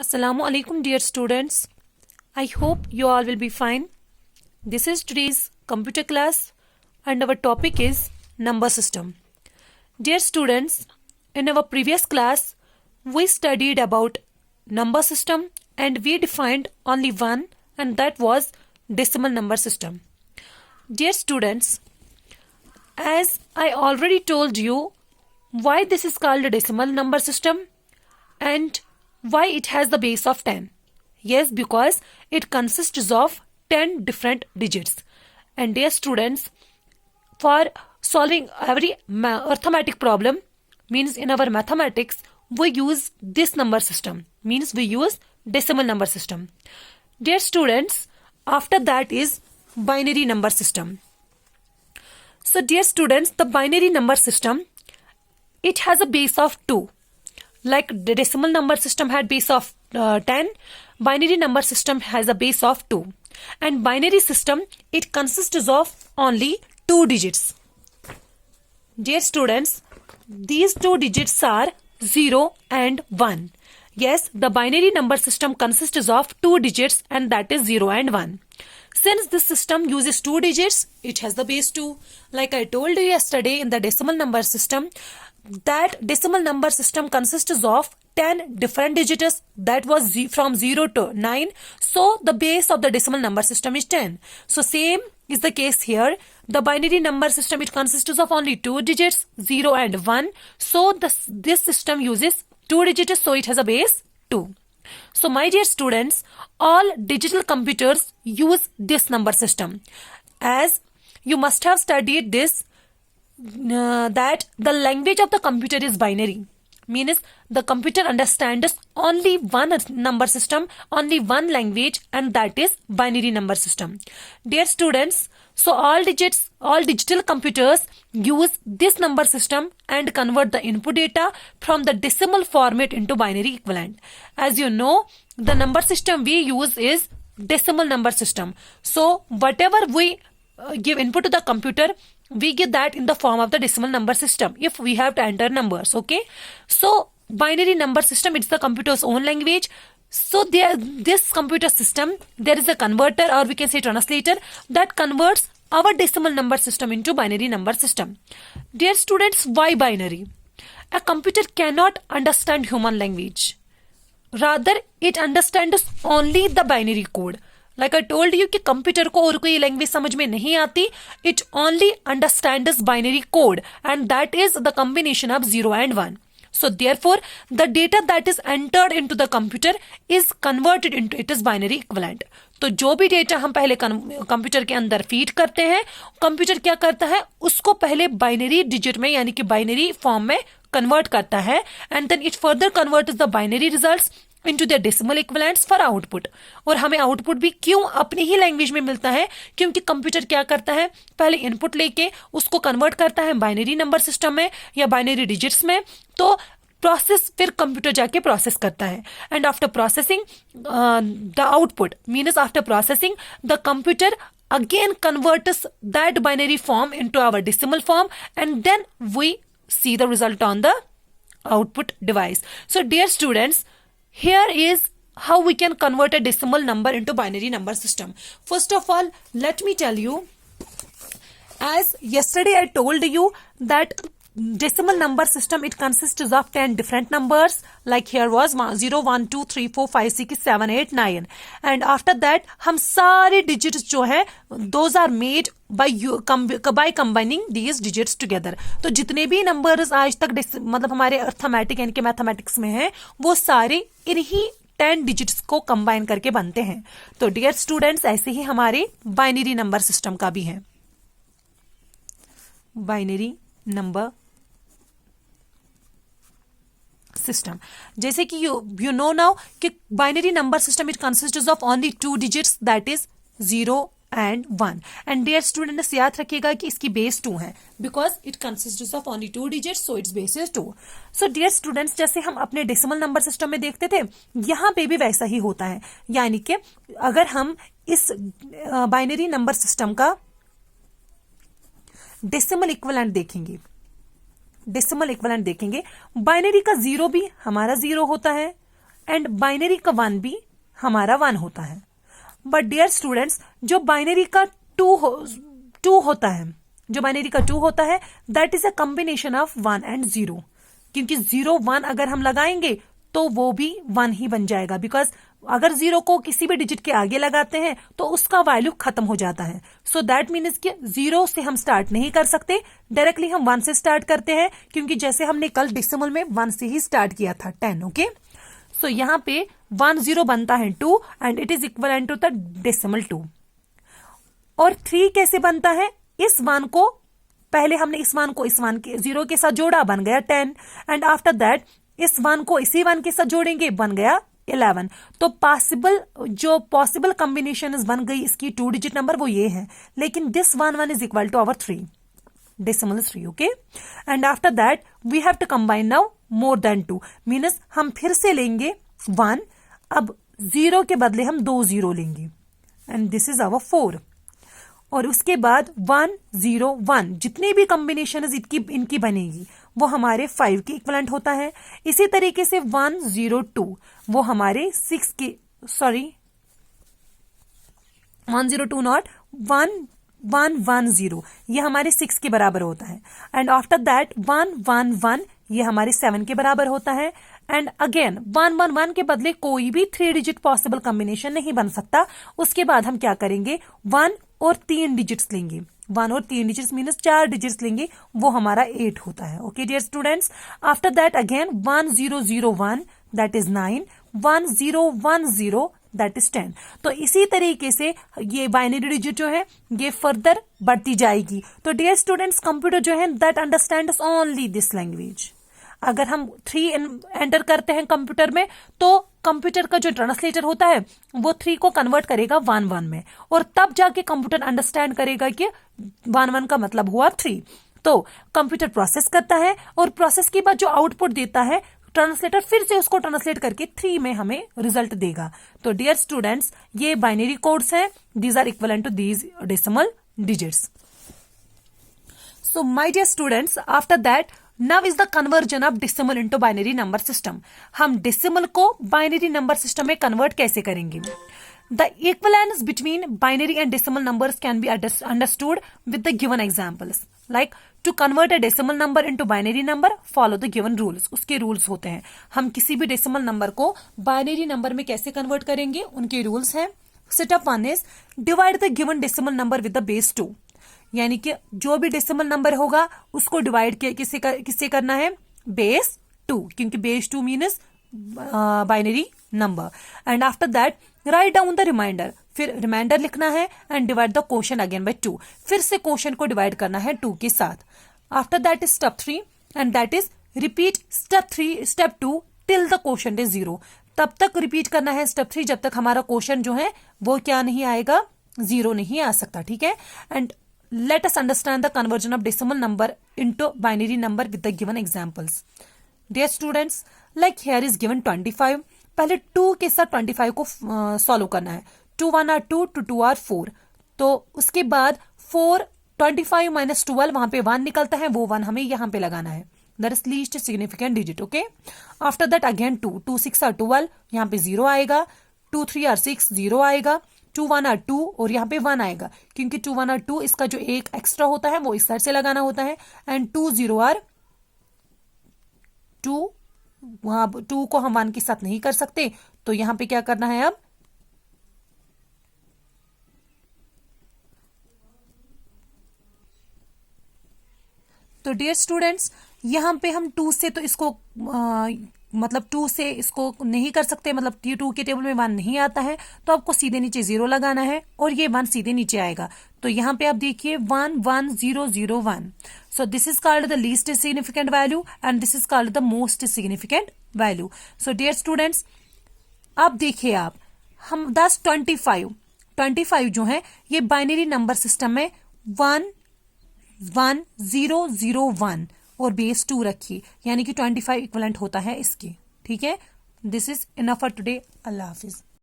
Assalamu alaikum dear students. I hope you all will be fine. This is today's computer class and our topic is number system. Dear students, in our previous class we studied about number system and we defined only one, and that was decimal number system. Dear students, as I already told you why this is called a decimal number system and why it has the base of 10. Yes, because it consists of 10 different digits. And dear students, for solving every arithmetic problem, means in our mathematics, we use this number system, means we use decimal number system. Dear students, after that is binary number system. So dear students, the binary number system, it has a base of 2. Like the decimal number system had base of 10, binary number system has a base of 2. And binary system, it consists of only 2 digits. Dear students, these 2 digits are 0 and 1. Yes, the binary number system consists of 2 digits, and that is 0 and 1. Since this system uses 2 digits, it has the base 2. Like I told you yesterday in the decimal number system, that decimal number system consists of 10 different digits, that was from 0 to 9. So the base of the decimal number system is 10. So same is the case here. The binary number system, it consists of only 2 digits, 0 and 1. So this system uses 2 digits, so it has a base 2. So my dear students, all digital computers use this number system. As you must have studied this, that the language of the computer is binary, means the computer understands only one number system, only one language, and that is binary number system. Dear students, so all digital computers use this number system and convert the input data from the decimal format into binary equivalent. As you know, the number system we use is decimal number system. So whatever we give input to the computer, we get that in the form of the decimal number system if we have to enter numbers. Okay, so binary number system, it's the computer's own language. So this computer system, there is a converter, or we can say translator, that converts our decimal number system into binary number system. Dear students, why binary? A computer cannot understand human language. Rather, it understands only the binary code. Like I told you कि computer को और कोई language समझ में नहीं आती. It only understands binary code, and that is the combination of 0 and 1. So therefore, the data that is entered into the computer is converted into its binary equivalent. तो जो भी डेटा हम पहले कंप्यूटर के अंदर फीड करते हैं, computer क्या करता है, उसको पहले बाइनरी डिजिट में यानी कि बाइनरी फॉर्म में कन्वर्ट करता है, and then it further converts the binary results into their decimal equivalents for output. और हमें आउटपुट भी क्यों अपनी ही लैंग्वेज में मिलता है, क्योंकि कंप्यूटर क्या करता है, पहले इनपुट लेके उसको कन्वर्ट करता है बाइनरी नंबर सिस्टम में या बाइनरी डिजिट्स में, तो प्रोसेस फिर कंप्यूटर जाके प्रोसेस करता है, and after processing the output means after processing the computer again converts that binary form into our decimal form, and then we see the result on the output device. So dear students, here is how we can convert a decimal number into binary number system. First of all, let me tell you, as yesterday I told you that decimal number system, it consists of 10 different numbers. Like here was 0 1 2 3 4 5 6 7 8 9, and after that हम सारे digits जो है those are made by combining these digits together. तो जितने भी numbers आज तक मतलब हमारे अर्थमेटिक यानी कि मैथमेटिक्स में है, वो सारे इन्हीं 10 digits को कंबाइन करके बनते हैं. तो डियर स्टूडेंट्स, ऐसे ही हमारे बाइनरी नंबर सिस्टम का भी है. बाइनरी नंबर सिस्टम, जैसे कि यू नो नाउ कि binary number system, it consists of only 2 digits, that is 0 and 1. And dear students, याद रखिएगा कि इसकी बेस 2 है, because it consists of only 2 digits, so its base is 2. So dear students, जैसे हम अपने decimal number system में देखते थे, यहाँ पे भी वैसा ही होता है. यानी कि अगर हम इस बाइनरी नंबर सिस्टम का डेसिमल इक्विवेलेंट देखेंगे, बाइनरी का 0 भी हमारा 0 होता है, एंड बाइनरी का 1 भी हमारा 1 होता है। बट डियर स्टूडेंट्स, जो बाइनरी का 2 होता है, जो बाइनरी का 2 होता है, that is a combination of 1 and 0, क्योंकि 0 1 अगर हम लगाएंगे तो वो भी 1 ही बन जाएगा, बिकॉज अगर 0 को किसी भी डिजिट के आगे लगाते हैं तो उसका वैल्यू खत्म हो जाता है। सो दैट मीन्स कि 0 से हम स्टार्ट नहीं कर सकते, डायरेक्टली हम 1 से स्टार्ट करते हैं, क्योंकि जैसे हमने कल डेसिमल में 1 से ही स्टार्ट किया था 10। ओके, सो यहाँ पे 1 0 बनता है 2 and it is equal to the decimal 2। और 3 कैसे बनता है? इस 1 को पहले हमने इस 1 को इस 1 के 0 के साथ जोड़ा, बन गया 10, एंड आफ्टर दैट इस 1 को इसी 1 के साथ जोड़ेंगे, बन गया 11। तो पॉसिबल कॉम्बिनेशन बन गई इसकी 2 डिजिट नंबर, वो ये है। लेकिन this 1 is equal to our 3, decimal 3। Okay, and after that we have to combine now more than 2, means हम फिर से लेंगे 1, अब 0 के बदले हम 2 0 लेंगे, एंड दिस इज आवर 4। और उसके बाद 1 0 1 जितनी भी कॉम्बिनेशन इनकी बनेगी वो हमारे 5 के इक्वलेंट होता है। इसी तरीके से 1 0 2 वो हमारे 6 के 1 0 2 नॉट 1 1 1 0 ये हमारे 6 के बराबर होता है। एंड आफ्टर दैट 1 1 1 ये हमारे 7 के बराबर होता है। एंड अगेन 1 1 1 के बदले कोई भी 3 डिजिट पॉसिबल कॉम्बिनेशन नहीं बन सकता। उसके बाद हम क्या करेंगे, 1 और 3 डिजिट्स लेंगे, 1 और 3 डिजिट्स मीन्स 4 डिजिट्स लेंगे, वो हमारा 8 होता है। Okay dear students, after that again 1 0 0 1 that is 9, 1 0 1 0 that is 10। तो इसी तरीके से ये बाइनरी डिजिट जो है ये फर्दर बढ़ती जाएगी। तो डियर स्टूडेंट्स, कंप्यूटर जो है that understands only this language. अगर हम 3 एंटर करते हैं कंप्यूटर में तो कंप्यूटर का जो ट्रांसलेटर होता है वो 3 को कन्वर्ट करेगा 1 1 में, और तब जाके कंप्यूटर अंडरस्टैंड करेगा कि 1 1 का मतलब हुआ 3। तो कंप्यूटर प्रोसेस करता है और प्रोसेस के बाद जो आउटपुट देता है ट्रांसलेटर फिर से उसको ट्रांसलेट करके 3 में हमें रिजल्ट देगा। तो डियर स्टूडेंट्स, ये बाइनरी कोड्स हैं, these are equal to these decimal digits. So my dear students, after that now is the conversion of decimal into binary number system. हम डेसिमल को बाइनरी नंबर सिस्टम में convert कैसे करेंगे? The equivalence between binary and decimal numbers can be understood with the given examples. Like to convert a decimal number into binary number, follow the given rules. उसके rules होते हैं। हम किसी भी decimal number को binary number में कैसे convert करेंगे, उनके रूल्स हैं। Step 1 is divide the given decimal number with the base 2, यानी कि जो भी डेसिमल नंबर होगा उसको डिवाइड किससे करना है, बेस 2, क्योंकि base 2 means binary number. And after that write down the remainder, फिर रिमाइंडर लिखना है and divide the quotient again by 2, फिर से क्वोशन को डिवाइड करना है 2 के साथ। After that is step 3 and that is repeat step 2 till the quotient is 0। तब तक रिपीट करना है स्टेप 3 जब तक हमारा क्वोशन जो है वो क्या नहीं आएगा, 0 नहीं आ सकता। ठीक है, and let us understand the conversion of decimal number into binary number with the given examples. Dear students, like here is given 25. पहले 2 के साथ 25 को सॉल्व करना है। 2 1 are 2, 2 2 are 4। तो उसके बाद 4 25 minus 12 वहां पे 1 निकलता है, वो 1 हमें यहाँ पे लगाना है। That is least significant digit. Okay. After that again 2 2 6 are 12, यहाँ पे 0 आएगा। 2 3 are 6, 0 आएगा। 2 1 are 2 और यहाँ पे 1 आएगा, क्योंकि 2 1 are 2 इसका जो एक एक्स्ट्रा होता है वो इस साइड से लगाना होता है। एंड 2 0 are 2, वहां 2 को हम 1 के साथ नहीं कर सकते, तो यहाँ पे क्या करना है अब, तो डियर स्टूडेंट्स यहाँ पे हम 2 से तो इसको मतलब 2 से इसको नहीं कर सकते, मतलब 2 के टेबल में 1 नहीं आता है, तो आपको सीधे नीचे 0 लगाना है और ये 1 सीधे नीचे आएगा। तो यहाँ पे आप देखिए 1 1 0 0 1। So this is called the least significant value and this is called the most significant value. So dear students, अब देखिए आप, हम 25 जो है ये बाइनरी नंबर सिस्टम में 1 1 0 0 1 और बेस 2 रखिए, यानी कि 25 इक्वलेंट होता है इसके। ठीक है, this is enough for today. Allah Hafiz.